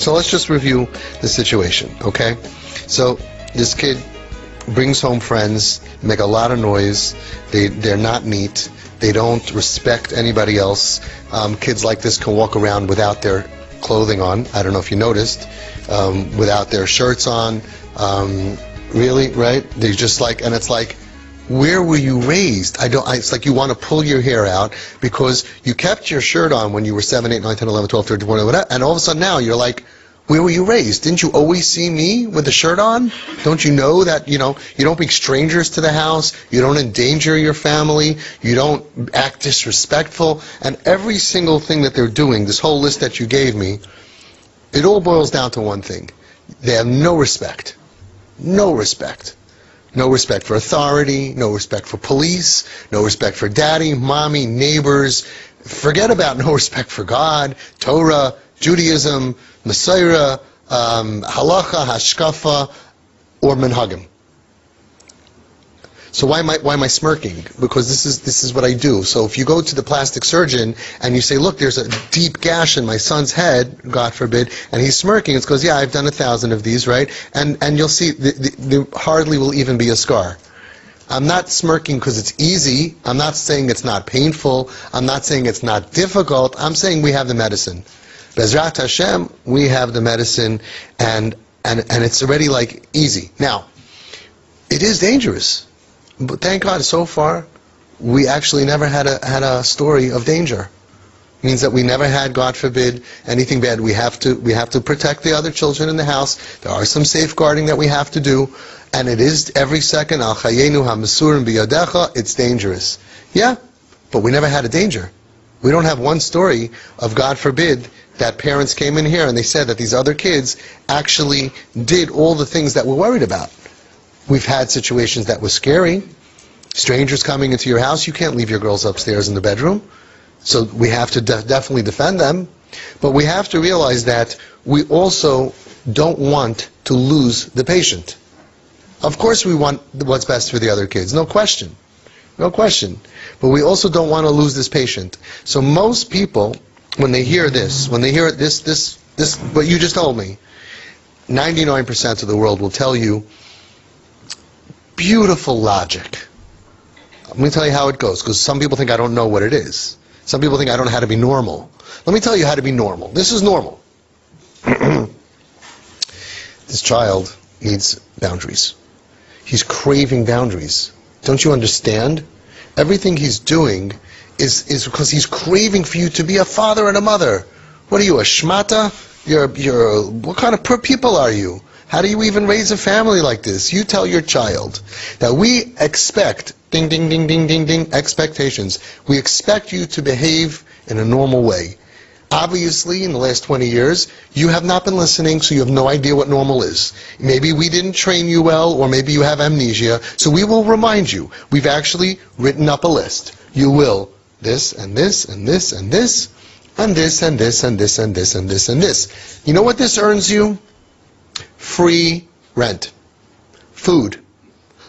So let's just review the situation, okay? So this kid brings home friends, make a lot of noise, they're not neat, they don't respect anybody else. Kids like this can walk around without their clothing on, I don't know if you noticed, without their shirts on, really, right? They just like, and it's like, where were you raised? It's like you want to pull your hair out because you kept your shirt on when you were 7, 8, 9, 10, 11, 12, 13, 14, whatever, and all of a sudden now you're like, where were you raised? Didn't you always see me with the shirt on? Don't you know that, you don't bring strangers to the house, you don't endanger your family, you don't act disrespectful, and every single thing that they're doing, this whole list that you gave me, it all boils down to one thing. They have no respect. No respect. No respect for authority, no respect for police, no respect for daddy, mommy, neighbors. Forget about no respect for God, Torah, Judaism, Messiah, Halacha, Hashkafa, or Minhagim. So why am I smirking? Because this is what I do. So if you go to the plastic surgeon and you say, look, there's a deep gash in my son's head, God forbid, and he's smirking, it's because, yeah, I've done 1,000 of these, right? And you'll see, there hardly will even be a scar. I'm not smirking because it's easy. I'm not saying it's not painful. I'm not saying it's not difficult. I'm saying we have the medicine. Bezrat Hashem, we have the medicine, and it's already like easy. Now, it is dangerous. But thank God, so far, we actually never had a story of danger. It means that we never had, God forbid, anything bad. We have to protect the other children in the house. There are some safeguarding that we have to do, and it is every second. Al chayenu hamasurim biyadecha. It's dangerous. Yeah, but we never had a danger. We don't have one story of, God forbid, that parents came in here and they said that these other kids actually did all the things that we're worried about. We've had situations that were scary. Strangers coming into your house, you can't leave your girls upstairs in the bedroom. So we have to definitely defend them. But we have to realize that we also don't want to lose the patient. Of course we want what's best for the other kids, no question. No question. But we also don't want to lose this patient. So most people, when they hear this, what you just told me, 99% of the world will tell you, beautiful logic. Let me tell you how it goes, because some people think I don't know what it is. Some people think I don't know how to be normal. Let me tell you how to be normal. This is normal. This child needs boundaries. He's craving boundaries. Don't you understand? Everything he's doing is because he's craving for you to be a father and a mother. What are you, a shmata? What kind of people are you? How do you even raise a family like this? You tell your child that we expect, ding, ding, ding, ding, ding, ding, expectations. We expect you to behave in a normal way. Obviously, in the last 20 years, you have not been listening, so you have no idea what normal is. Maybe we didn't train you well, or maybe you have amnesia, so we will remind you. We've actually written up a list. You will this, and this, and this, and this, and this, and this, and this, and this, and this, and this. You know what this earns you? Free rent, food,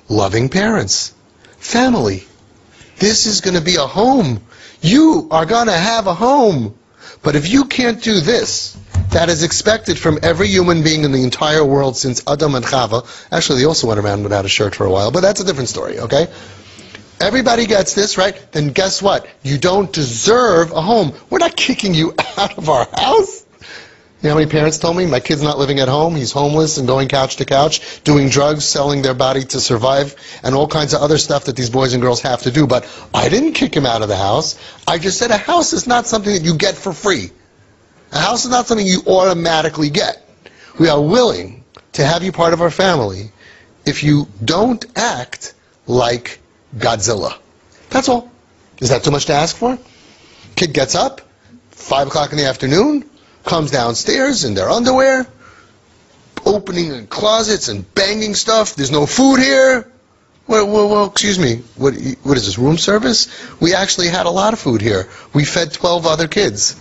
loving parents, family. This is going to be a home. You are going to have a home. But if you can't do this, that is expected from every human being in the entire world since Adam and Chava. Actually, they also went around without a shirt for a while, but that's a different story, okay? Everybody gets this, right? Then guess what? You don't deserve a home. We're not kicking you out of our house. You know how many parents told me, my kid's not living at home, he's homeless and going couch to couch, doing drugs, selling their body to survive, and all kinds of other stuff that these boys and girls have to do. But I didn't kick him out of the house. I just said a house is not something that you get for free. A house is not something you automatically get. We are willing to have you part of our family if you don't act like Godzilla. That's all. Is that too much to ask for? Kid gets up, 5 o'clock in the afternoon, comes downstairs in their underwear, opening closets and banging stuff. There's no food here. Well, excuse me. What is this, room service? We actually had a lot of food here. We fed 12 other kids.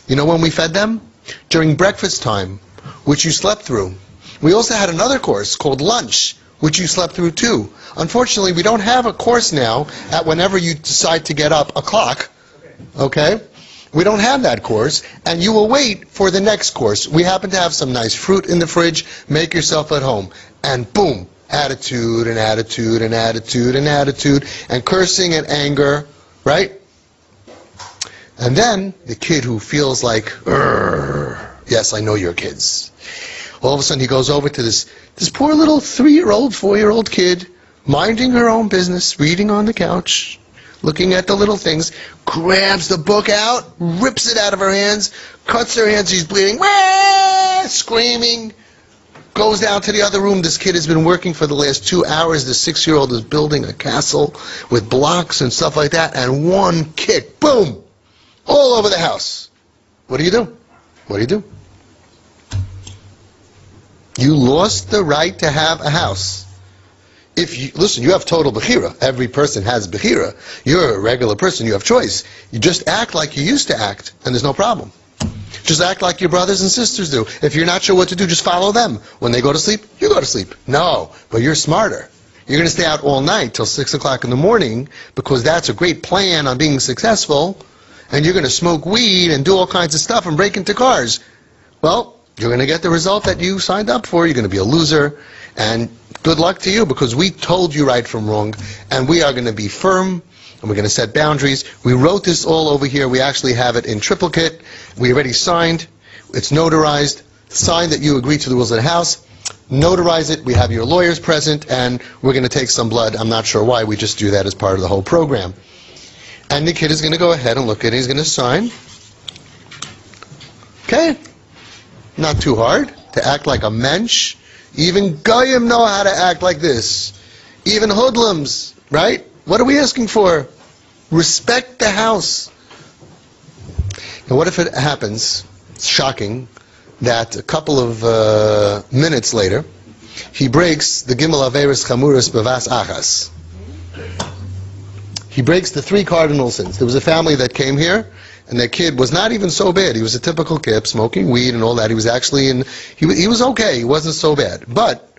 You know when we fed them? During breakfast time, which you slept through. We also had another course called lunch, which you slept through too. Unfortunately, we don't have a course now at whenever you decide to get up o'clock. Okay? We don't have that course, and you will wait for the next course. We happen to have some nice fruit in the fridge. Make yourself at home. And boom, attitude and attitude and attitude and attitude and cursing and anger, right? And then the kid who feels like, yes, I know your kids. All of a sudden he goes over to this poor little 3-year-old, 4-year-old kid, minding her own business, reading on the couch, looking at the little things, grabs the book out, rips it out of her hands, cuts her hands, she's bleeding, screaming, goes down to the other room. This kid has been working for the last 2 hours. The 6-year-old is building a castle with blocks and stuff like that, and one kick, boom, all over the house. What do you do? What do you do? You lost the right to have a house. If you, listen, you have total bechira. Every person has bechira. You're a regular person. You have choice. You just act like you used to act, and there's no problem. Just act like your brothers and sisters do. If you're not sure what to do, just follow them. When they go to sleep, you go to sleep. No, but you're smarter. You're going to stay out all night till 6 o'clock in the morning because that's a great plan on being successful, and you're going to smoke weed and do all kinds of stuff and break into cars. Well, you're going to get the result that you signed up for. You're going to be a loser, and good luck to you because we told you right from wrong, and we are going to be firm, and we're going to set boundaries. We wrote this all over here. We actually have it in triplicate. We already signed. It's notarized. Signed that you agree to the rules of the house. Notarize it. We have your lawyers present, and we're going to take some blood. I'm not sure why. We just do that as part of the whole program. And the kid is going to go ahead and look at it. He's going to sign. Okay? Not too hard to act like a mensch. Even goyim know how to act like this. Even hoodlums, right? What are we asking for? Respect the house. Now what if it happens, it's shocking, that a couple of minutes later, he breaks the Gimel Averis Chamuras Bavas Achas. He breaks the 3 cardinal sins. There was a family that came here, and their kid was not even so bad. He was a typical kid, smoking weed and all that. He was actually he was okay. He wasn't so bad. But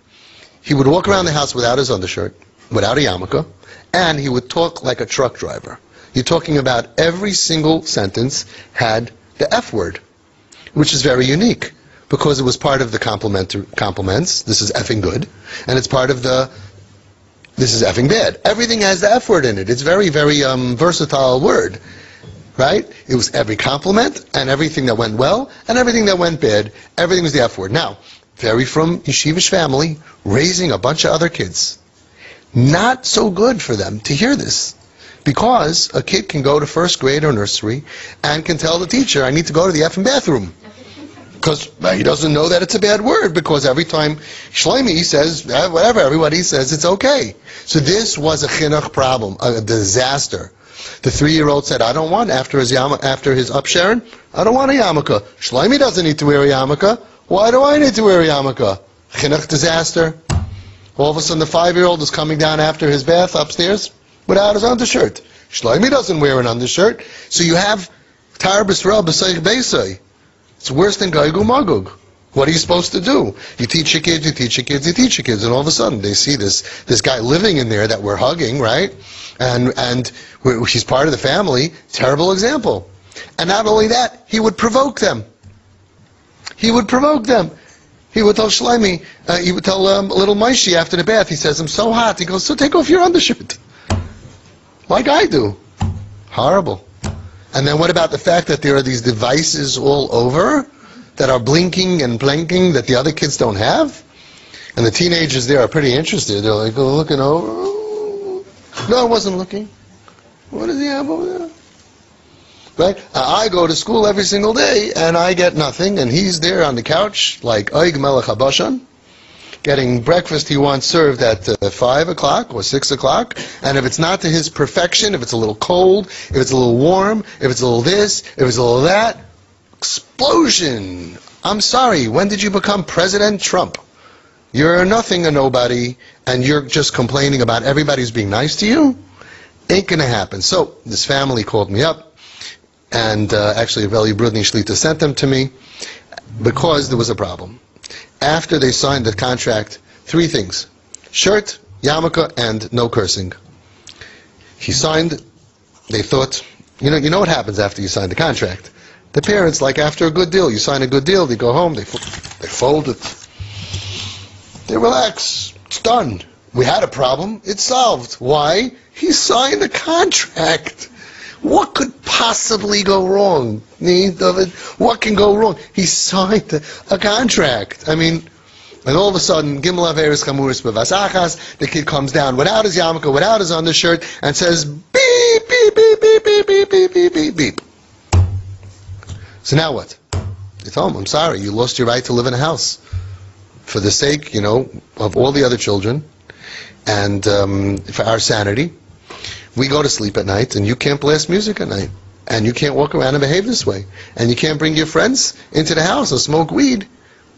he would walk around the house without his undershirt, without a yarmulke, and he would talk like a truck driver. You're talking about every single sentence had the F word, which is very unique because it was part of the compliments. This is effing good. And it's part of the this is effing bad. Everything has the F word in it. It's very, very versatile word. Right? It was every compliment and everything that went well and everything that went bad. Everything was the F word. Now, very from yeshivish family, raising a bunch of other kids. Not so good for them to hear this. Because a kid can go to first grade or nursery and can tell the teacher, I need to go to the effing bathroom. Because he doesn't know that it's a bad word. Because every time Shlomi says, whatever, everybody says it's okay. So this was a chinuch problem, a disaster. The 3-year-old said, I don't want, after his upsharon, I don't want a yarmulke. Shlomi doesn't need to wear a yarmulke. Why do I need to wear a yarmulke? Chinuch disaster. All of a sudden the 5-year-old is coming down after his bath upstairs without his undershirt. Shlomi doesn't wear an undershirt. So you have tar b'sra b'seich beisai. It's worse than Gaigu Magug. What are you supposed to do? You teach your kids, you teach your kids, you teach your kids, and all of a sudden they see this guy living in there that we're hugging, right? And he's part of the family. Terrible example. And not only that, he would provoke them. He would provoke them. He would tell Shlomi, he would tell little Maishi after the bath, he says, I'm so hot. He goes, so take off your undershirt. Like I do. Horrible. And then what about the fact that there are these devices all over that are blinking and blinking that the other kids don't have? And the teenagers there are pretty interested. They're like, oh, looking over. No, I wasn't looking. What does he have over there? Right? I go to school every single day and I get nothing, and he's there on the couch like Oig Melech HaBashan, getting breakfast he wants served at 5 o'clock or 6 o'clock, and if it's not to his perfection, if it's a little cold, if it's a little warm, if it's a little this, if it's a little that, explosion. I'm sorry, when did you become President Trump? You're nothing, a nobody, and you're just complaining about everybody who's being nice to you? Ain't gonna happen. So, this family called me up, and actually Veli Brudny Shlita sent them to me, because there was a problem. After they signed the contract, 3 things: shirt, yarmulke, and no cursing. He signed. They thought, you know what happens after you sign the contract. The parents, like after a good deal, you sign a good deal, they go home, they fold it. They relax. It's done. We had a problem. It's solved. Why? He signed a contract. What could possibly go wrong? David, what can go wrong? He signed a contract. I mean, and all of a sudden, Gimel Averis Chamuris B'Vasachas, the kid comes down without his yarmulke, without his undershirt, and says, beep, beep, beep, beep, beep, beep, beep, beep, beep, beep. So now what? They told him, I'm sorry, you lost your right to live in a house. For the sake, of all the other children, and for our sanity, we go to sleep at night, and you can't blast music at night, and you can't walk around and behave this way, and you can't bring your friends into the house and smoke weed,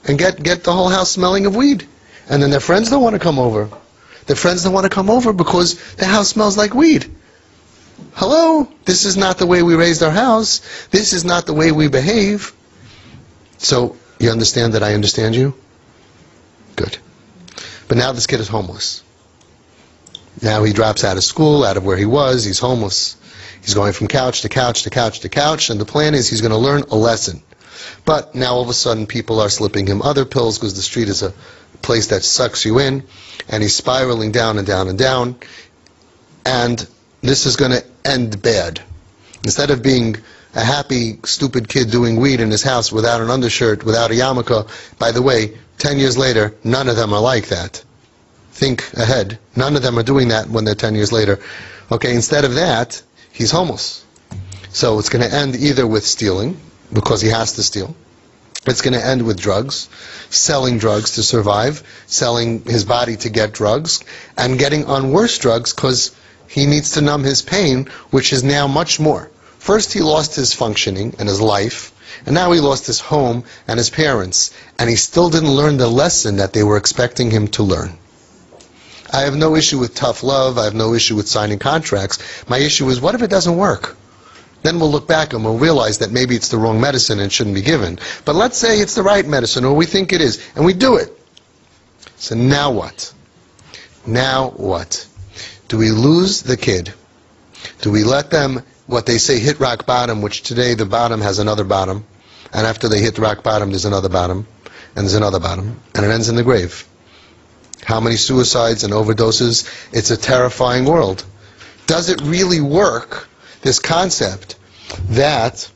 and get the whole house smelling of weed. And then their friends don't want to come over. Their friends don't want to come over because the house smells like weed. Hello? This is not the way we raised our house. This is not the way we behave. So, you understand that I understand you? Good. But now this kid is homeless. Now he drops out of school, out of where he was, he's homeless. He's going from couch to couch to couch to couch, and the plan is he's going to learn a lesson. But now all of a sudden people are slipping him other pills because the street is a place that sucks you in, and he's spiraling down and down and down, and this is going to end bad. Instead of being a happy, stupid kid doing weed in his house without an undershirt, without a yarmulke, by the way, 10 years later, none of them are like that. Think ahead. None of them are doing that when they're 10 years later. Okay, instead of that, he's homeless. So it's going to end either with stealing, because he has to steal. It's going to end with drugs, selling drugs to survive, selling his body to get drugs, and getting on worse drugs because he needs to numb his pain, which is now much more. First he lost his functioning and his life, and now he lost his home and his parents, and he still didn't learn the lesson that they were expecting him to learn. I have no issue with tough love, I have no issue with signing contracts. My issue is, what if it doesn't work? Then we'll look back and we'll realize that maybe it's the wrong medicine and shouldn't be given. But let's say it's the right medicine, or we think it is, and we do it. So now what? Now what? Do we lose the kid? Do we let them, what they say, hit rock bottom, which today the bottom has another bottom, and after they hit rock bottom there's another bottom, and there's another bottom, and it ends in the grave? How many suicides and overdoses? It's a terrifying world. Does it really work, this concept that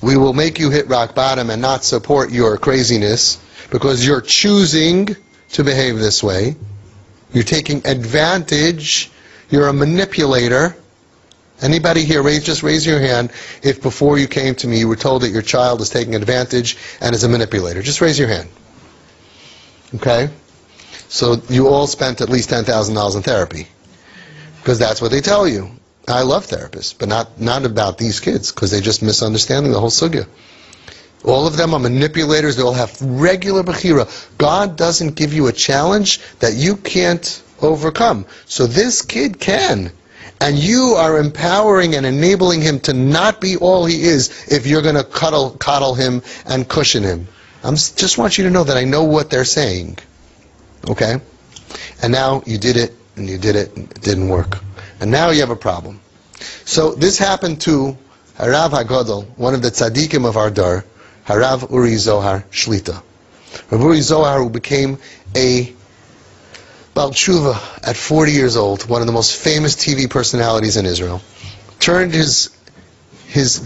we will make you hit rock bottom and not support your craziness because you're choosing to behave this way? You're taking advantage. You're a manipulator. Anybody here, just raise your hand if before you came to me you were told that your child is taking advantage and is a manipulator. Just raise your hand. Okay? So you all spent at least $10,000 in therapy because that's what they tell you. I love therapists, but not about these kids, because they're just misunderstanding the whole sugya. All of them are manipulators. They all have regular bechira. God doesn't give you a challenge that you can't overcome. So this kid can. And you are empowering and enabling him to not be all he is if you're going to coddle him and cushion him. I just want you to know that I know what they're saying. Okay? And now you did it, and you did it, and it didn't work. And now you have a problem. So this happened to Harav HaGadol, one of the tzaddikim of our dar, Harav Uri Zohar Shlita. Rav Uri Zohar, who became a Baal Tshuva at 40 years old, one of the most famous TV personalities in Israel, turned his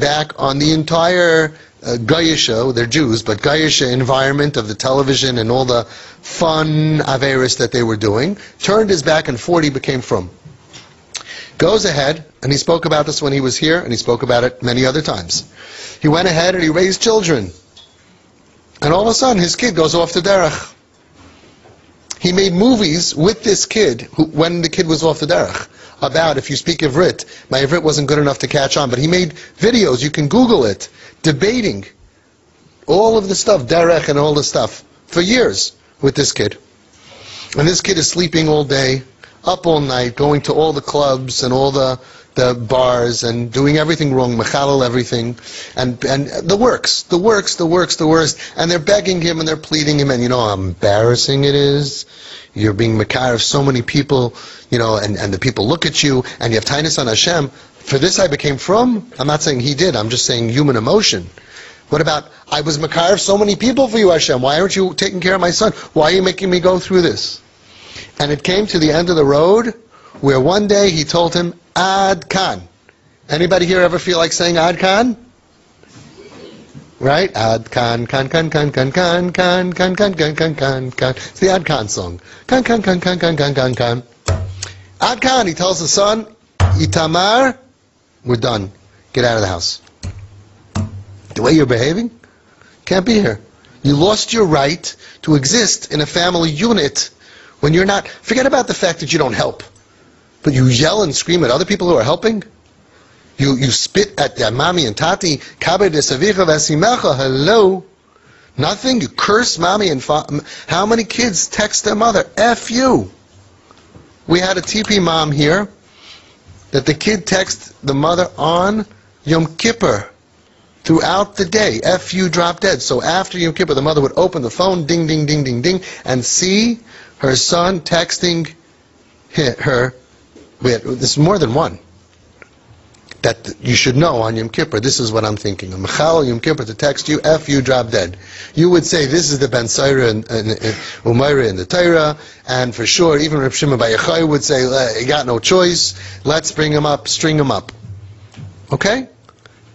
back on the entire Goyisha, they're Jews, but Goyisha environment of the television and all the fun Averis that they were doing, turned his back, and 40 became from. Goes ahead, and he spoke about this when he was here, and he spoke about it many other times. He went ahead and he raised children. And all of a sudden, his kid goes off the derech. He made movies with this kid, when the kid was off the derech, about, if you speak Ivrit, my Ivrit wasn't good enough to catch on, but he made videos, you can Google it, debating all of the stuff, derech and all the stuff, for years with this kid. And this kid is sleeping all day, up all night, going to all the clubs and all the bars and doing everything wrong, mechalel everything, and the worst. And they're begging him and they're pleading him, and you know how embarrassing it is. You're being mekar of so many people, and the people look at you, and you have tainus on Hashem. For this I became from. I'm not saying he did, I'm just saying human emotion. What about, I was makar of so many people for you, Hashem. Why aren't you taking care of my son? Why are you making me go through this? And it came to the end of the road where one day he told him, Ad Kan. Anybody here ever feel like saying Ad Kan? Right? Ad Kan, Kan, Kan, Kan, Kan, Kan, Kan, Kan, Kan, Kan, Kan, Kan, Kan. It's the Ad Kan song. Kan, Kan, Kan, Kan, Kan, Kan, Kan, Kan. Ad Kan, he tells the son, Itamar, we're done. Get out of the house. The way you're behaving, can't be here. You lost your right to exist in a family unit when you're not. Forget about the fact that you don't help, but you yell and scream at other people who are helping. You spit at their mommy and tati. Kaber de savicha v'asimecha. Hello. Nothing. You curse mommy and how many kids text their mother? F you. We had a TP mom here that the kid texted the mother on Yom Kippur. Throughout the day, F you, drop dead. So after Yom Kippur, the mother would open the phone, ding, ding, ding, ding, ding, and see her son texting her. There's more than one that you should know on Yom Kippur. This is what I'm thinking. On Mechal Yom Kippur to text you, F you, drop dead. You would say this is the Ben Saira and Umayra in the Torah, and for sure, even Reb Shimon Bar Yochai would say, you got no choice. Let's bring him up, string him up. Okay?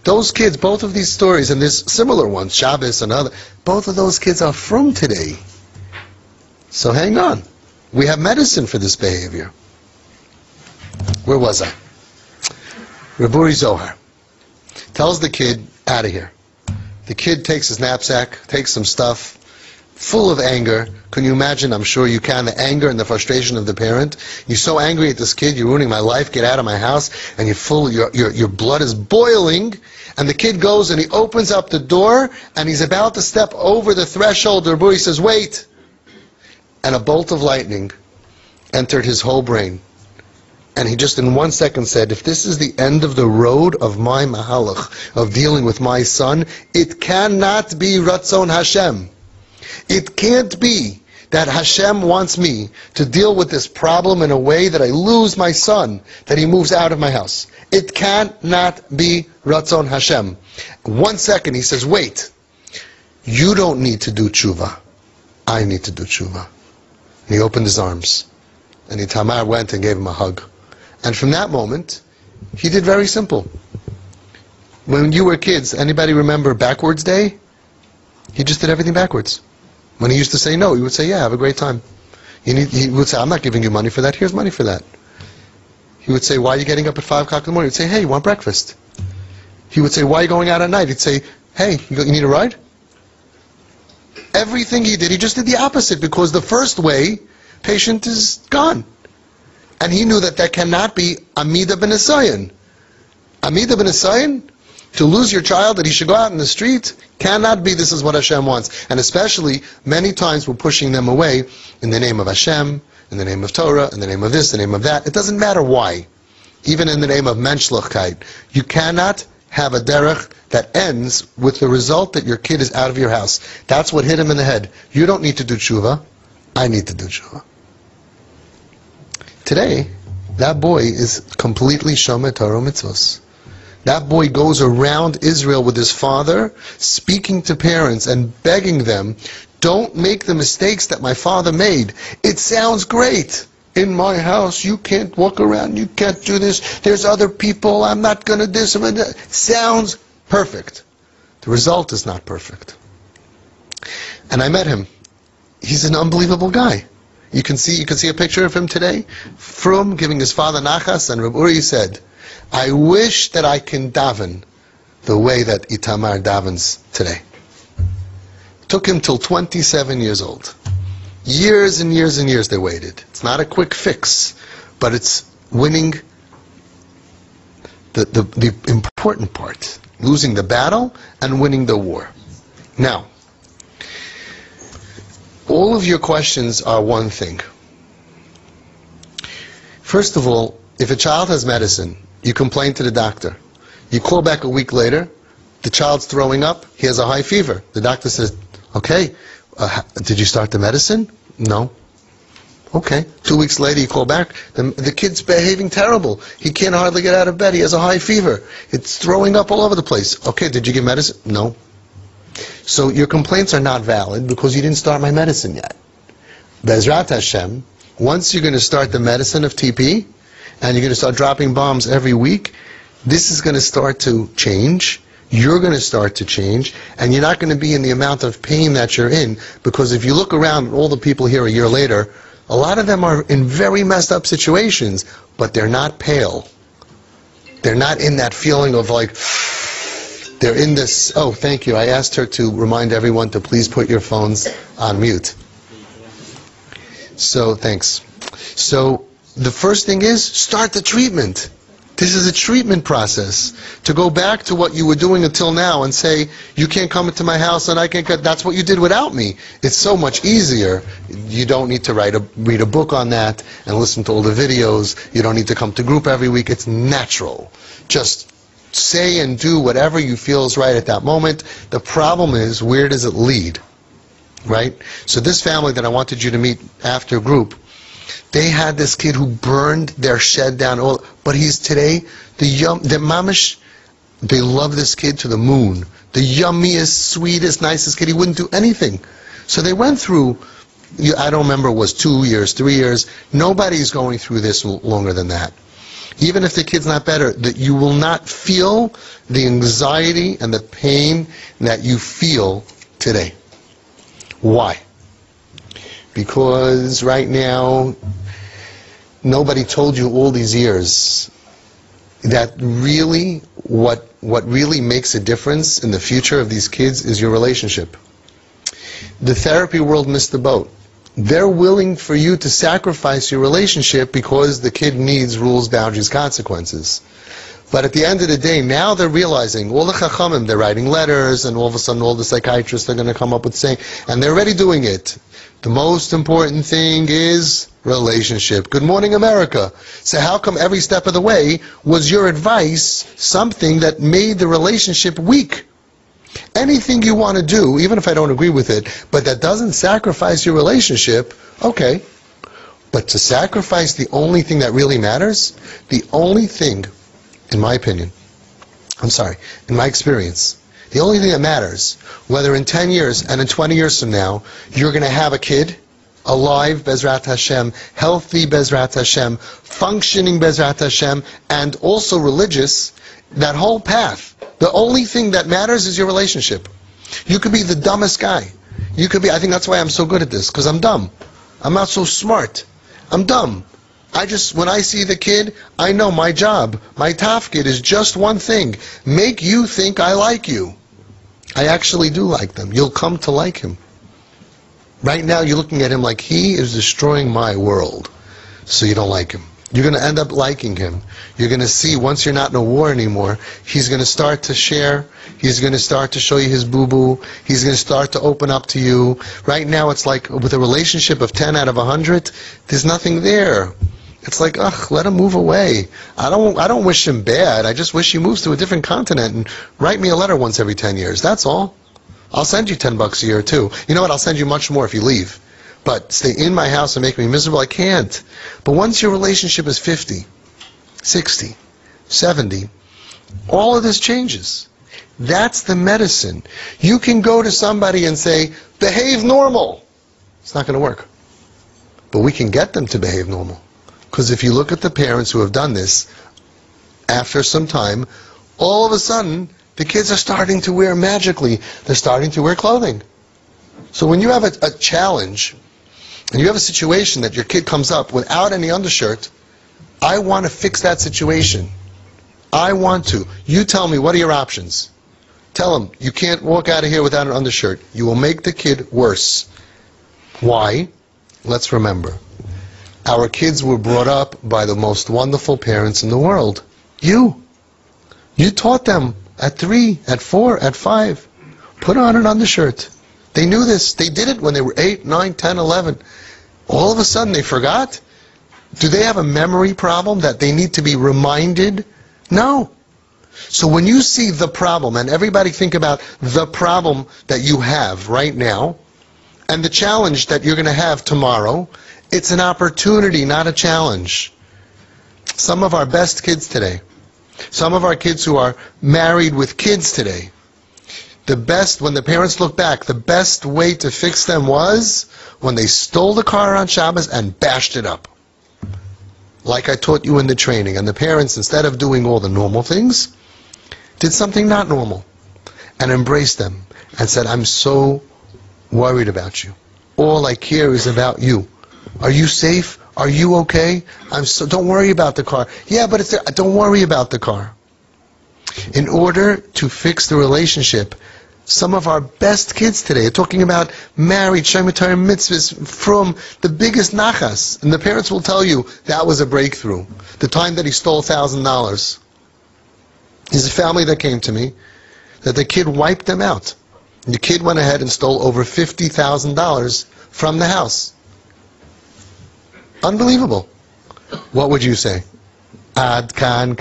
Those kids, both of these stories, and there's similar ones, Shabbos and other, both of those kids are from today. So hang on. We have medicine for this behavior. Where was I? Raburi Zohar tells the kid, out of here. The kid takes his knapsack, takes some stuff, full of anger. Can you imagine? I'm sure you can. The anger and the frustration of the parent. You're so angry at this kid, you're ruining my life, get out of my house, and you're full, your blood is boiling, and the kid goes and he opens up the door, and he's about to step over the threshold. The Rabbi says, wait! And a bolt of lightning entered his whole brain. And he just in 1 second said, if this is the end of the road of my mahalach, of dealing with my son, it cannot be Ratzon Hashem. It can't be that Hashem wants me to deal with this problem in a way that I lose my son, that he moves out of my house. It cannot be Ratzon Hashem. 1 second, he says, wait, you don't need to do tshuva. I need to do tshuva. And he opened his arms. And Tamar went and gave him a hug. And from that moment, he did very simple. When you were kids, anybody remember backwards day? He just did everything backwards. When he used to say no, he would say, yeah, have a great time. He would say, I'm not giving you money for that, here's money for that. He would say, why are you getting up at 5 o'clock in the morning? He'd say, hey, you want breakfast? He would say, why are you going out at night? He'd say, hey, you need a ride? Everything he did, he just did the opposite, because the first way, patient is gone. And he knew that that cannot be Amida ben Esayin. Amida ben Esayin, to lose your child, that he should go out in the street, cannot be this is what Hashem wants. And especially, many times we're pushing them away in the name of Hashem, in the name of Torah, in the name of this, the name of that. It doesn't matter why. Even in the name of Menschlichkeit. You cannot have a derech that ends with the result that your kid is out of your house. That's what hit him in the head. You don't need to do tshuva. I need to do tshuva. Today, that boy is completely shomer Torah mitzvos. That boy goes around Israel with his father, speaking to parents and begging them, don't make the mistakes that my father made. It sounds great. In my house, you can't walk around, you can't do this, there's other people, I'm not going to do this. Sounds perfect. The result is not perfect. And I met him. He's an unbelievable guy. You can see a picture of him today. From giving his father nachas, and Reb Uri said, I wish that I can daven the way that Itamar davens today. It took him till 27 years old. Years and years and years they waited. It's not a quick fix, but it's winning the important part. Losing the battle and winning the war. Now, all of your questions are one thing. First of all, if a child has medicine, you complain to the doctor. You call back a week later, the child's throwing up, he has a high fever. The doctor says, okay, did you start the medicine? No. Okay. 2 weeks later you call back, the kid's behaving terrible. He can't hardly get out of bed, he has a high fever. It's throwing up all over the place. Okay, did you give medicine? No. So your complaints are not valid because you didn't start my medicine yet. Bezrat Hashem, once you're going to start the medicine of TP, and you're going to start dropping bombs every week, this is going to start to change. You're going to start to change, and you're not going to be in the amount of pain that you're in, because if you look around at all the people here a year later, a lot of them are in very messed up situations, but they're not pale. They're not in that feeling of like, they're in this, oh, thank you. I asked her to remind everyone to please put your phones on mute. So, thanks. So, the first thing is, start the treatment. This is a treatment process. To go back to what you were doing until now and say, you can't come into my house and I can't get, that's what you did without me. It's so much easier. You don't need to read a book on that and listen to all the videos. You don't need to come to group every week. It's natural. Just say and do whatever you feel is right at that moment. The problem is, where does it lead? Right? So this family that I wanted you to meet after group, they had this kid who burned their shed down, but he's today the mamish. They love this kid to the moon. The yummiest, sweetest, nicest kid. He wouldn't do anything. So they went through, I don't remember, it was 2 years, 3 years. Nobody's going through this longer than that. Even if the kid's not better, that you will not feel the anxiety and the pain that you feel today. Why? Because right now, nobody told you all these years that really what really makes a difference in the future of these kids is your relationship. The therapy world missed the boat. They're willing for you to sacrifice your relationship because the kid needs rules, boundaries, consequences. But at the end of the day, now they're realizing, all the chachamim, they're writing letters, and all of a sudden all the psychiatrists are going to come up with saying, and they're already doing it. The most important thing is relationship. Good morning, America. So how come every step of the way was your advice something that made the relationship weak? Anything you want to do, even if I don't agree with it, but that doesn't sacrifice your relationship, okay. But to sacrifice the only thing that really matters, the only thing, in my opinion, in my experience, the only thing that matters, whether in 10 years and in 20 years from now, you're going to have a kid, alive, Bezrat Hashem, healthy, Bezrat Hashem, functioning, Bezrat Hashem, and also religious, that whole path, the only thing that matters is your relationship. You could be the dumbest guy. You could be, I think that's why I'm so good at this, because I'm dumb. I'm not so smart. I'm dumb. When I see the kid, I know my job, my tafkid is just one thing. Make you think I like you. I actually do like them. You'll come to like him. Right now you're looking at him like he is destroying my world. So you don't like him. You're going to end up liking him. You're going to see, once you're not in a war anymore, he's going to start to share. He's going to start to show you his boo-boo. He's going to start to open up to you. Right now it's like with a relationship of 10 out of 100, there's nothing there. It's like, ugh, let him move away. I don't wish him bad. I just wish he moves to a different continent and write me a letter once every 10 years. That's all. I'll send you $10 a year too. You know what? I'll send you much more if you leave. But stay in my house and make me miserable, I can't. But once your relationship is 50, 60, 70, all of this changes. That's the medicine. You can go to somebody and say, behave normal. It's not going to work. But we can get them to behave normal. Because if you look at the parents who have done this, after some time, all of a sudden, the kids are starting to wear magically. They're starting to wear clothing. So when you have a challenge, and you have a situation that your kid comes up without any undershirt, I want to fix that situation. I want to. You tell me, what are your options? Tell him, you can't walk out of here without an undershirt. You will make the kid worse. Why? Let's remember. Our kids were brought up by the most wonderful parents in the world. You taught them at 3, at 4, at 5. Put on an undershirt. They knew this. They did it when they were 8, 9, 10, 11. All of a sudden they forgot? Do they have a memory problem that they need to be reminded? No. So when you see the problem, and everybody think about the problem that you have right now, and the challenge that you're going to have tomorrow, it's an opportunity, not a challenge. Some of our best kids today, some of our kids who are married with kids today, when the parents look back, the best way to fix them was when they stole the car on Shabbos and bashed it up. Like I taught you in the training. And the parents, instead of doing all the normal things, did something not normal and embraced them and said, I'm so worried about you. All I care is about you. Are you safe? Are you okay? Don't worry about the car. Yeah, but don't worry about the car. In order to fix the relationship, some of our best kids today are talking about married, Shemitah mitzvahs from the biggest nachas. And the parents will tell you that was a breakthrough. The time that he stole $1,000. There's a family that came to me that the kid wiped them out. And the kid went ahead and stole over $50,000 from the house. Unbelievable. What would you say? Ad kan.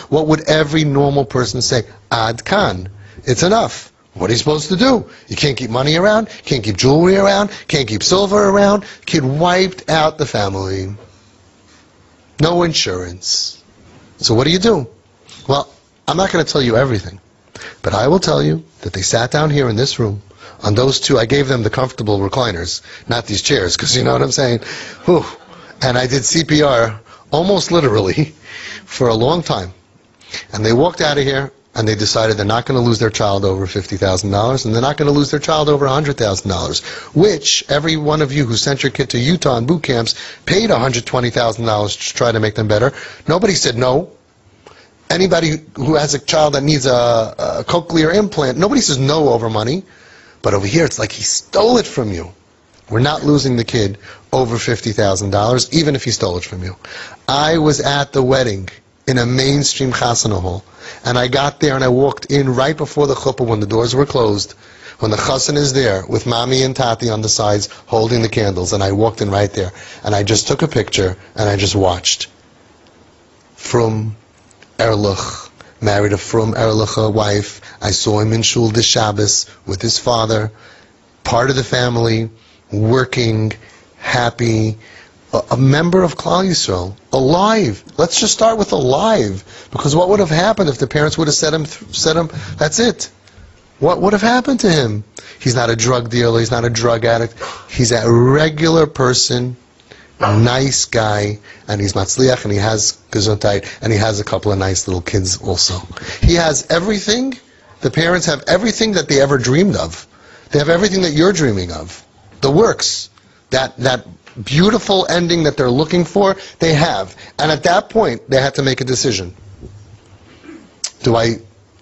What would every normal person say? Ad kan. It's enough. What are you supposed to do? You can't keep money around, can't keep jewelry around, can't keep silver around. Kid wiped out the family. No insurance. So what do you do? Well, I'm not going to tell you everything, but I will tell you that they sat down here in this room on those two. I gave them the comfortable recliners, not these chairs, because you know what I'm saying? Whew. And I did CPR almost literally for a long time. And they walked out of here and they decided they're not going to lose their child over $50,000 and they're not going to lose their child over $100,000, which every one of you who sent your kid to Utah and boot camps paid $120,000 to try to make them better. Nobody said no. Anybody who has a child that needs a cochlear implant, nobody says no over money. But over here, it's like he stole it from you. We're not losing the kid over $50,000, even if he stole it from you. I was at the wedding in a mainstream chasana hall, and I got there and I walked in right before the chuppah when the doors were closed, when the chassan is there with mommy and tati on the sides holding the candles, and I walked in right there, and I just took a picture and I just watched. From Erlich, married a Frum Erlicha wife. I saw him in shul this Shabbos with his father, part of the family, working, happy, a member of Klal Yisrael, alive. Let's just start with alive, because what would have happened if the parents would have said him, that's it. What would have happened to him? He's not a drug dealer, he's not a drug addict, he's a regular person, nice guy, and he's matzliach, and he has gesundheit, and he has a couple of nice little kids also. He has everything. The parents have everything that they ever dreamed of. They have everything that you're dreaming of. The works, that beautiful ending that they're looking for, they have. And at that point, they had to make a decision. Do I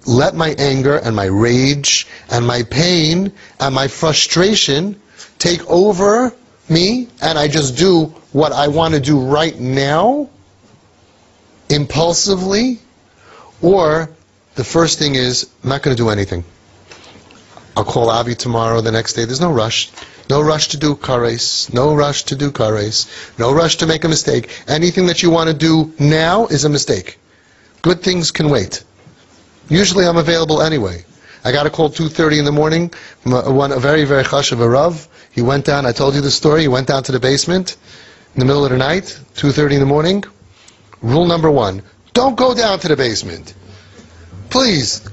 let my anger and my rage and my pain and my frustration take over me, and I just do what I want to do right now, impulsively? Or the first thing is, I'm not going to do anything. I'll call Avi tomorrow, the next day. There's no rush. No rush to do kares. No rush to do kares. No rush to make a mistake. Anything that you want to do now is a mistake. Good things can wait. Usually I'm available anyway. I got a call 2:30 in the morning from a very, very chashuv Rav. He went down, I told you the story, he went down to the basement in the middle of the night, 2:30 in the morning. Rule number 1, don't go down to the basement. Please,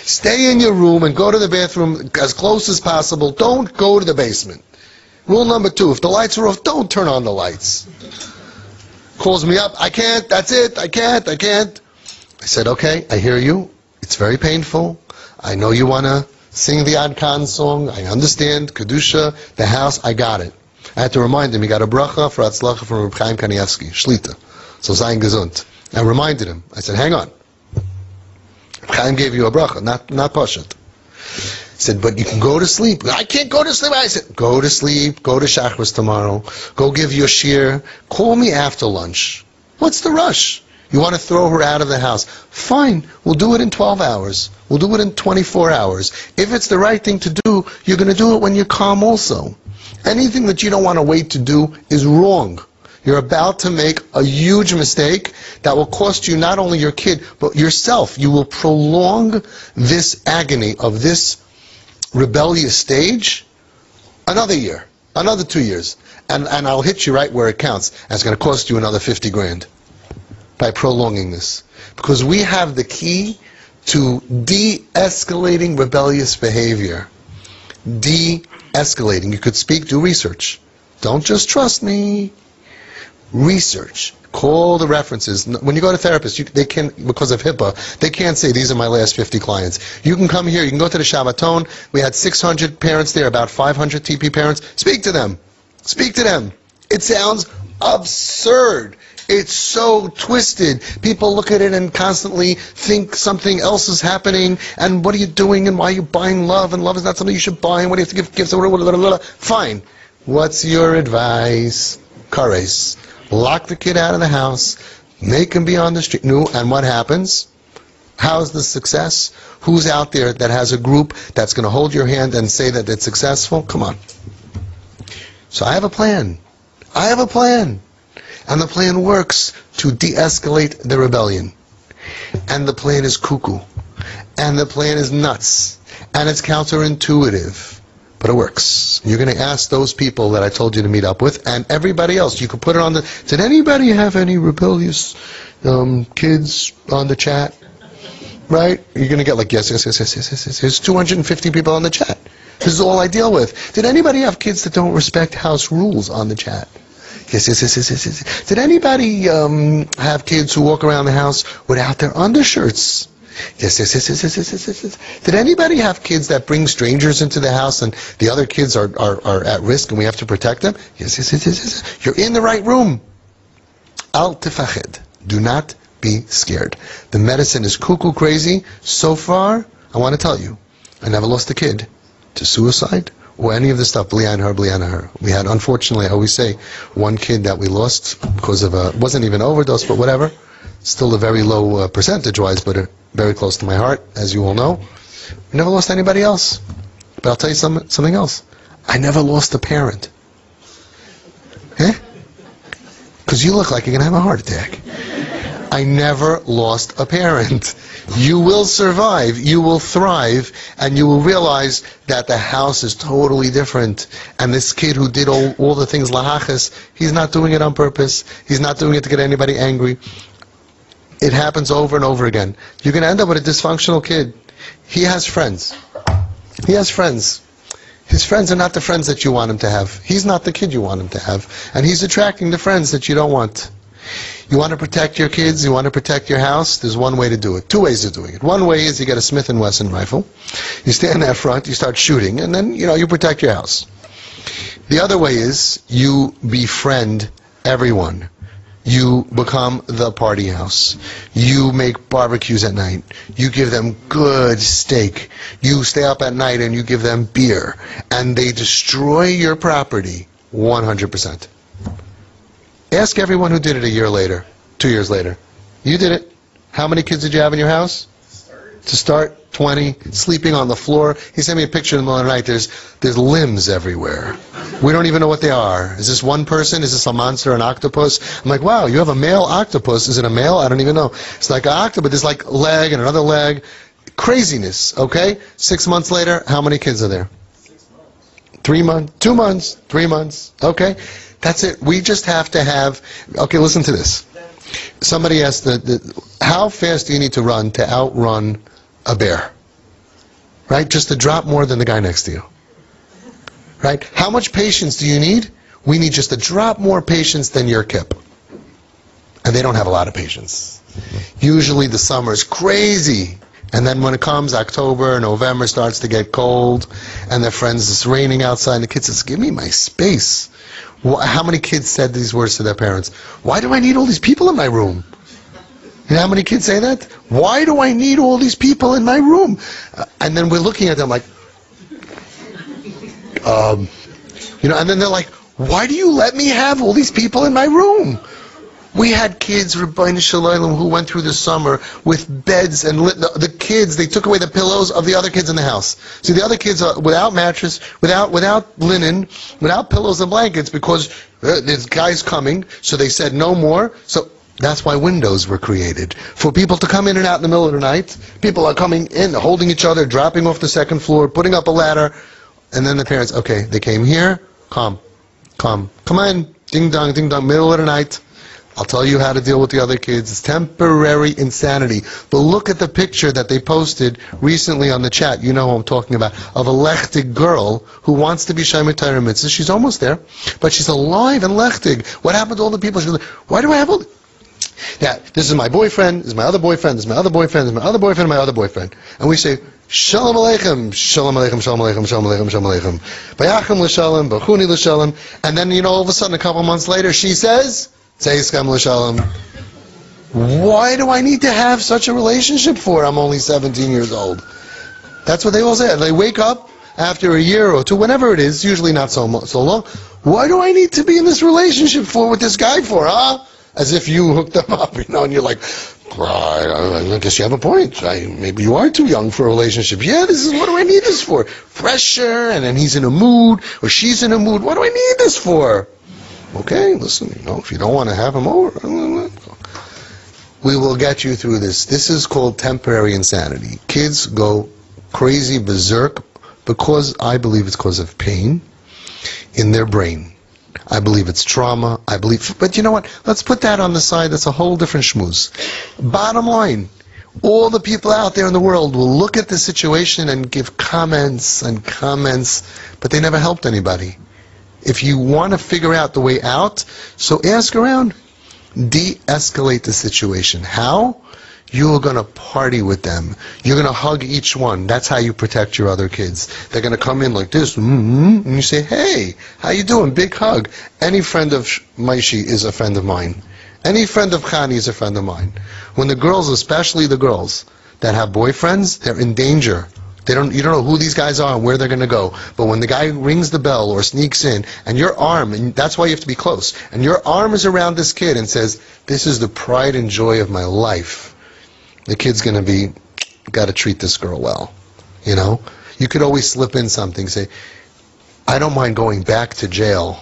stay in your room and go to the bathroom as close as possible. Don't go to the basement. Rule number 2, if the lights are off, don't turn on the lights. Calls me up, I can't, that's it, I can't. I said, okay, I hear you. It's very painful. I know you want to sing the Ad Kan song. I understand. Kedusha, the house, I got it. I had to remind him, he got a bracha for Atzlacha from Reb Chaim Kanievsky, Shlita. So Zayin Gesund. I reminded him. I said, hang on. Reb Chaim gave you a bracha, not Pashat. He said, but you can go to sleep. I can't go to sleep. I said, go to sleep. Go to Shachris tomorrow. Go give your shir. Call me after lunch. What's the rush? You want to throw her out of the house? Fine, we'll do it in 12 hours. We'll do it in 24 hours. If it's the right thing to do, you're going to do it when you're calm also. Anything that you don't want to wait to do is wrong. You're about to make a huge mistake that will cost you not only your kid, but yourself. You will prolong this agony of this rebellious stage another year, another 2 years. And I'll hit you right where it counts. And it's going to cost you another $50,000. By prolonging this. Because we have the key to de-escalating rebellious behavior. De-escalating. You could speak, do research. Don't just trust me. Research. Call the references. When you go to therapists, they can, because of HIPAA, they can't say these are my last 50 clients. You can come here, you can go to the Shabbaton. We had 600 parents there, about 500 TP parents. Speak to them. Speak to them. It sounds absurd. It's so twisted. People look at it and constantly think something else is happening, and what are you doing, and why are you buying love, and love is not something you should buy, and what do you have to give gifts, fine. What's your advice? Kares. Lock the kid out of the house, make him be on the street. No, and what happens? How's the success? Who's out there that has a group that's going to hold your hand and say that it's successful? Come on. So I have a plan. I have a plan. And the plan works to de-escalate the rebellion. And the plan is cuckoo. And the plan is nuts. And it's counterintuitive. But it works. You're going to ask those people that I told you to meet up with, and everybody else. You could put it on the... Did anybody have any rebellious kids on the chat? Right? You're going to get like, yes. There's 250 people on the chat. This is all I deal with. Did anybody have kids that don't respect house rules on the chat? Yes. Did anybody have kids who walk around the house without their undershirts? Yes. Did anybody have kids that bring strangers into the house and the other kids are at risk and we have to protect them? Yes. You're in the right room. Al tifached. Do not be scared. The medicine is cuckoo crazy. So far, I want to tell you, I never lost a kid to suicide or any of the stuff. Bli her. We had, unfortunately, I always say, one kid that we lost because of wasn't even overdose, but whatever. Still a very low percentage-wise, but very close to my heart, as you all know. I never lost anybody else. But I'll tell you something else. I never lost a parent. Because you look like you're going to have a heart attack. I never lost a parent. You will survive, you will thrive, and you will realize that the house is totally different. And this kid who did all the things lahachas, he's not doing it on purpose. He's not doing it to get anybody angry. It happens over and over again. You're going to end up with a dysfunctional kid. He has friends. He has friends. His friends are not the friends that you want him to have. He's not the kid you want him to have. And he's attracting the friends that you don't want. You want to protect your kids, you want to protect your house, there's one way to do it. Two ways of doing it. One way is you get a Smith & Wesson rifle. You stand there front, you start shooting, and then, you protect your house. The other way is you befriend everyone. You become the party house. You make barbecues at night. You give them good steak. You stay up at night and you give them beer. And they destroy your property 100%. Ask everyone who did it a year later, 2 years later. You did it. How many kids did you have in your house? To start, 20, sleeping on the floor. He sent me a picture in the middle of the night. There's limbs everywhere. We don't even know what they are. Is this one person? Is this a monster, an octopus? I'm like, wow, you have a male octopus. Is it a male? I don't even know. It's like an octopus. There's like a leg and another leg. Craziness, okay? 6 months later, how many kids are there? 3 months, 2 months, 3 months, okay? That's it. We just have to have... Okay, listen to this. Somebody asked, how fast do you need to run to outrun a bear? Right? Just to drop more than the guy next to you. Right? How much patience do you need? We need just a drop more patience than your kip. And they don't have a lot of patience. Usually the summer is crazy. And then when it comes October, November starts to get cold, and their friends, it's raining outside, and the kid says, give me my space. How many kids said these words to their parents? Why do I need all these people in my room? You know how many kids say that? Why do I need all these people in my room? And then we're looking at them like, and then they're like, why do you let me have all these people in my room? We had kids, Rabbeinu Shalom, who went through the summer with beds and the kids, they took away the pillows of the other kids in the house. So the other kids are without mattress, without linen, without pillows and blankets because there's guys coming, so they said no more. So that's why windows were created. For people to come in and out in the middle of the night. People are coming in, holding each other, dropping off the second floor, putting up a ladder, and then the parents, okay, they came here, come on, ding dong, middle of the night. I'll tell you how to deal with the other kids. It's temporary insanity. But look at the picture that they posted recently on the chat. You know who I'm talking about. Of a lechtig girl who wants to be Shemei Torah Mitzvah. She's almost there. But she's alive and lechtig. What happened to all the people? She's like, why do I have all the... Yeah, this is my boyfriend, this is my other boyfriend, this is my other boyfriend, this is my other boyfriend, my other boyfriend. And we say, Shalom Aleichem, Shalom Aleichem, Shalom Aleichem, Shalom Aleichem, Shalom Aleichem. Bayachim l'shalom, Bachuni l'shalom. And then, all of a sudden, a couple months later, she says, Tzeiskem l'shalom. Why do I need to have such a relationship for? I'm only 17 years old. That's what they all say. They wake up after a year or two, whenever it is, usually not so long. Why do I need to be in this relationship with this guy for, huh? As if you hooked them up, and you're like, I guess you have a point. Maybe you are too young for a relationship. Yeah, what do I need this for? Pressure, and then he's in a mood, or she's in a mood. What do I need this for? Okay, listen, if you don't want to have him over, we will get you through this. This is called temporary insanity. Kids go crazy, berserk, because I believe it's because of pain in their brain. I believe it's trauma. But you know what? Let's put that on the side. That's a whole different schmooze. Bottom line, all the people out there in the world will look at the situation and give comments, but they never helped anybody. If you want to figure out the way out, so ask around. De-escalate the situation. How? You're going to party with them. You're going to hug each one. That's how you protect your other kids. They're going to come in like this, and you say, hey, how you doing? Big hug. Any friend of Maishi is a friend of mine. Any friend of Khani is a friend of mine. When the girls, especially the girls that have boyfriends, they're in danger. You don't know who these guys are and where they're going to go. But when the guy rings the bell or sneaks in, and your arm, and that's why you have to be close, and your arm is around this kid and says, this is the pride and joy of my life. The kid's going to be, got to treat this girl well. You could always slip in something, say, I don't mind going back to jail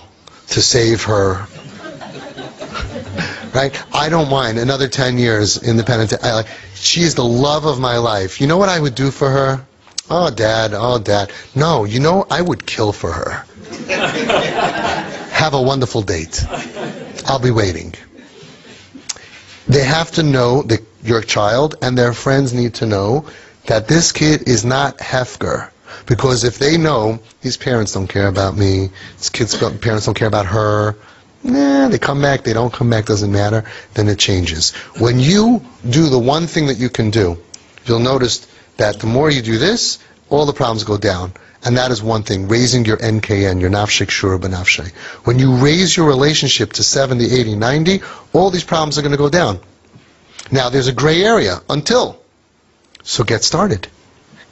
to save her. Right? I don't mind another 10 years in the penitentiary. She is the love of my life. You know what I would do for her? Oh, Dad. No, I would kill for her. Have a wonderful date. I'll be waiting. They have to know that your child and their friends need to know that this kid is not Hefker. Because if they know, these parents don't care about me, this kid's parents don't care about her, they come back, they don't come back, doesn't matter, then it changes. When you do the one thing that you can do, you'll notice that the more you do this, all the problems go down. And that is one thing, raising your NKN, your nafshik shura b'nafshay. When you raise your relationship to 70, 80, 90, all these problems are going to go down. Now, there's a gray area, until. So get started.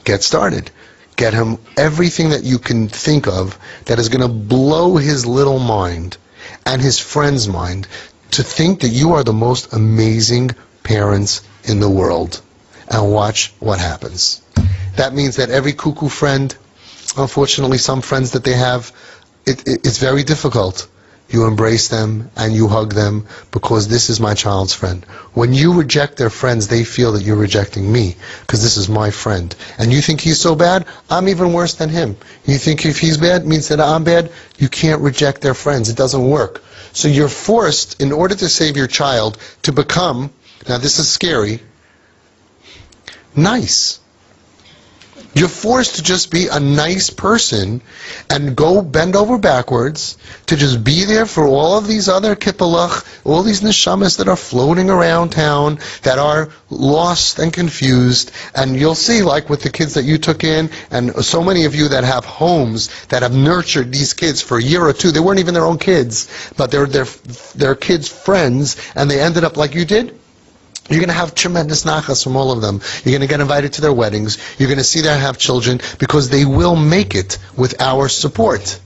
Get started. Get him everything that you can think of that is going to blow his little mind and his friend's mind to think that you are the most amazing parents in the world. And watch what happens. That means that every cuckoo friend, unfortunately some friends that they have, it's very difficult. You embrace them and you hug them because this is my child's friend. When you reject their friends, they feel that you're rejecting me because this is my friend. And you think he's so bad? I'm even worse than him. You think if he's bad means that I'm bad? You can't reject their friends. It doesn't work. So you're forced, in order to save your child, to become, now this is scary, nice. You're forced to just be a nice person and go bend over backwards to just be there for all of these other kippalach, all these neshamas that are floating around town, that are lost and confused. And you'll see, like with the kids that you took in, and so many of you that have homes that have nurtured these kids for a year or two. They weren't even their own kids, but they're their kids' friends, and they ended up like you did. You're going to have tremendous nachas from all of them. You're going to get invited to their weddings. You're going to see them have children because they will make it with our support.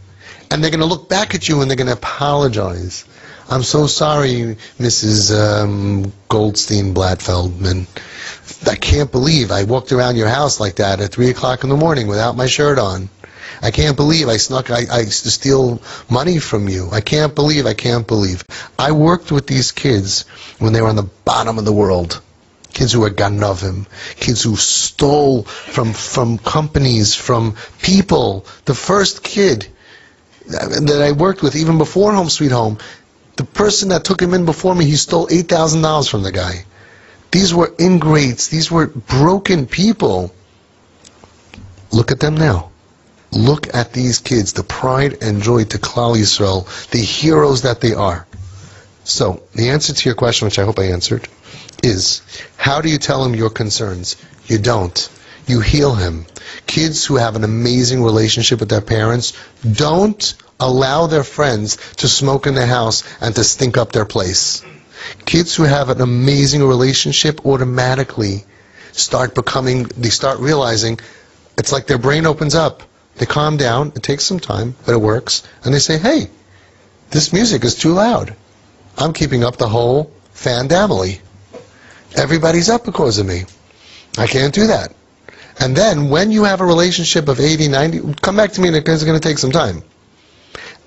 And they're going to look back at you and they're going to apologize. I'm so sorry, Mrs. Goldstein Blatfeldman. I can't believe I walked around your house like that at 3 o'clock in the morning without my shirt on. I can't believe I used to steal money from you. I can't believe. I worked with these kids when they were on the bottom of the world. Kids who were ganovim. Kids who stole from companies, from people. The first kid that I worked with, even before Home Sweet Home, The person that took him in before me, he stole $8,000 from the guy. These were ingrates. These were broken people. Look at them now. Look at these kids, the pride and joy to Klal Yisrael, the heroes that they are. So, the answer to your question, which I hope I answered, is, how do you tell him your concerns? You don't. You heal him. Kids who have an amazing relationship with their parents don't allow their friends to smoke in the house and to stink up their place. Kids who have an amazing relationship automatically start realizing, it's like their brain opens up. They calm down, it takes some time, but it works, and they say, hey, this music is too loud. I'm keeping up the whole family. Everybody's up because of me. I can't do that. And then, when you have a relationship of 80, 90, come back to me, because it's going to take some time.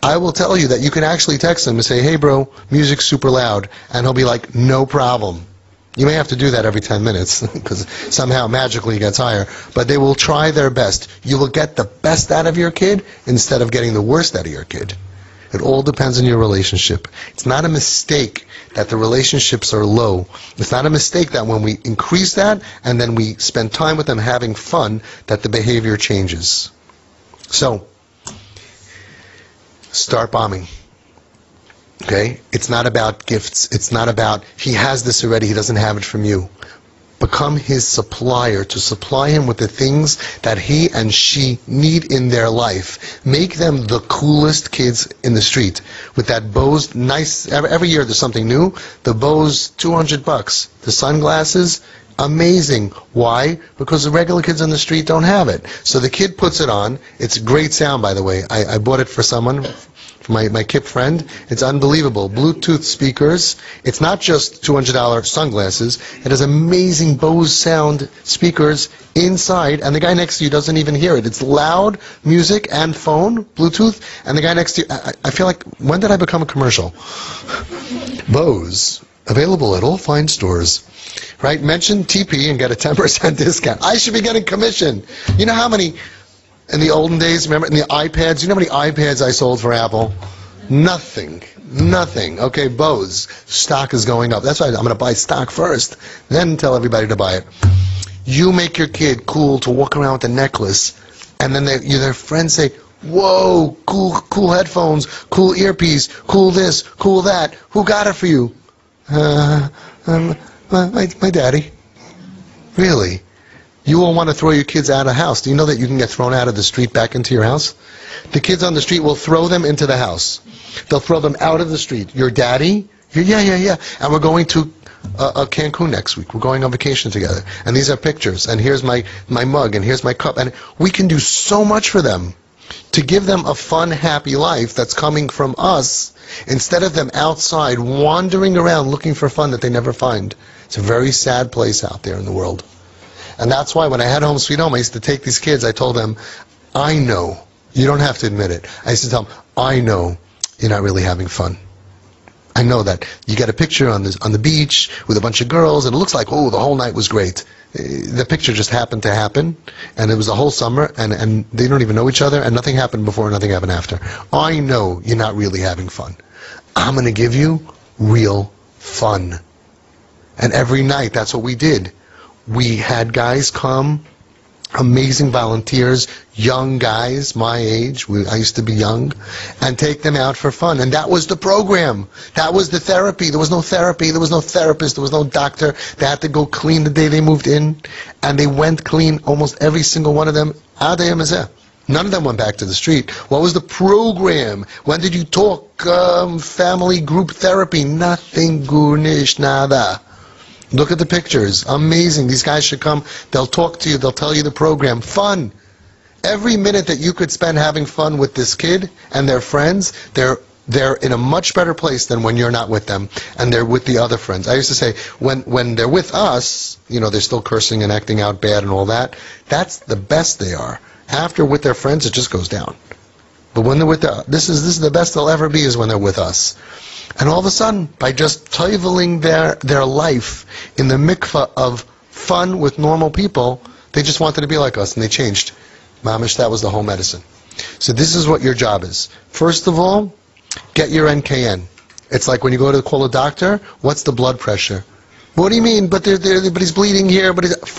I will tell you that you can actually text him and say, hey bro, music's super loud, and he'll be like, no problem. You may have to do that every 10 minutes, because somehow magically it gets higher, but they will try their best. You will get the best out of your kid instead of getting the worst out of your kid. It all depends on your relationship. It's not a mistake that the relationships are low. It's not a mistake that when we increase that and then we spend time with them having fun, that the behavior changes. So, start bombing. Okay? It's not about gifts. It's not about, he has this already, he doesn't have it from you. Become his supplier, to supply him with the things that he and she need in their life. Make them the coolest kids in the street. With that Bose, nice, every year there's something new. The Bose, $200. The sunglasses, amazing. Why? Because the regular kids on the street don't have it. So the kid puts it on. It's great sound, by the way. I bought it for someone, for my Kip friend. It's unbelievable. Bluetooth speakers. It's not just $200 sunglasses. It has amazing Bose sound speakers inside, and the guy next to you doesn't even hear it. It's loud music and phone, Bluetooth, and the guy next to you, I feel like, when did I become a commercial? Bose. Available at all fine stores. Right? Mention TP and get a 10% discount. I should be getting commission. You know how many, in the olden days, remember, in the iPads, you know how many iPads I sold for Apple? Nothing. Okay, Bose. Stock is going up. That's why I'm going to buy stock first, then tell everybody to buy it. You make your kid cool to walk around with a necklace, and then their friends say, whoa, cool headphones, cool earpiece, cool this, cool that. Who got it for you? My daddy. Really? You will want to throw your kids out of the house. Do you know that you can get thrown out of the street back into your house? The kids on the street will throw them into the house. They'll throw them out of the street. Your daddy? Yeah. And we're going to Cancun next week. We're going on vacation together. And these are pictures. And here's my mug. And here's my cup. And we can do so much for them to give them a fun, happy life that's coming from us, instead of them outside wandering around looking for fun that they never find. It's a very sad place out there in the world. And that's why when I had Home Sweet Home, I used to take these kids, I told them, I know, you don't have to admit it. I used to tell them, I know you're not really having fun. I know that. You get a picture on the beach with a bunch of girls, and it looks like, oh, the whole night was great. The picture just happened to happen, and it was the whole summer, and they don't even know each other, and nothing happened before, nothing happened after. I know you're not really having fun. I'm going to give you real fun. And every night, that's what we did. We had guys come, amazing volunteers, young guys, my age, I used to be young, and take them out for fun. And that was the program. That was the therapy. There was no therapy. There was no therapist. There was no doctor. They had to go clean the day they moved in. And they went clean, almost every single one of them. None of them went back to the street. What was the program? When did you talk? Family group therapy. Nothing. Gurnish. Nada. Look at the pictures. Amazing. These guys should come. They'll talk to you. They'll tell you the program. Fun. Every minute that you could spend having fun with this kid and their friends, they're in a much better place than when you're not with them and they're with the other friends. I used to say, when they're with us, they're still cursing and acting out bad and all that. That's the best they are. After with their friends, it just goes down. But when they're with this is the best they'll ever be, is when they're with us. And all of a sudden, by just toiveling their life in the mikvah of fun with normal people, they just wanted to be like us, and they changed. Mamish, that was the whole medicine. So this is what your job is. First of all, get your NKN. It's like when you go to call a doctor, what's the blood pressure? What do you mean? But he's bleeding here.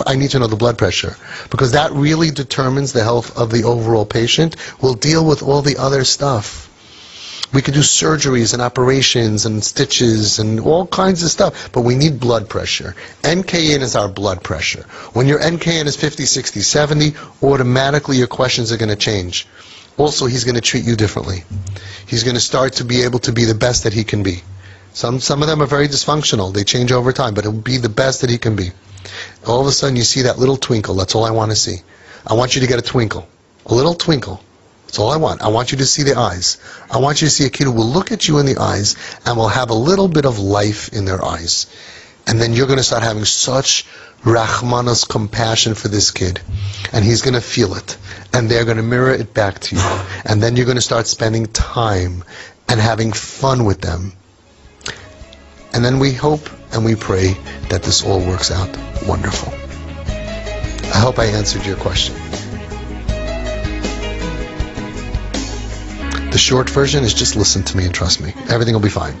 I need to know the blood pressure, because that really determines the health of the overall patient. We'll deal with all the other stuff. We could do surgeries and operations and stitches and all kinds of stuff, but we need blood pressure. NKN is our blood pressure. When your NKN is 50, 60, 70, automatically your questions are going to change. Also, he's going to treat you differently. He's going to start to be able to be the best that he can be. Some of them are very dysfunctional. They change over time, but he'll be the best that he can be. All of a sudden, you see that little twinkle. That's all I want to see. I want you to get a twinkle. A little twinkle. That's all I want. I want you to see the eyes. I want you to see a kid who will look at you in the eyes and will have a little bit of life in their eyes. And then you're going to start having such Rahmanas compassion for this kid. And he's going to feel it. And they're going to mirror it back to you. And then you're going to start spending time and having fun with them. And then we hope and we pray that this all works out wonderful. I hope I answered your question. The short version is just listen to me and trust me. Everything will be fine.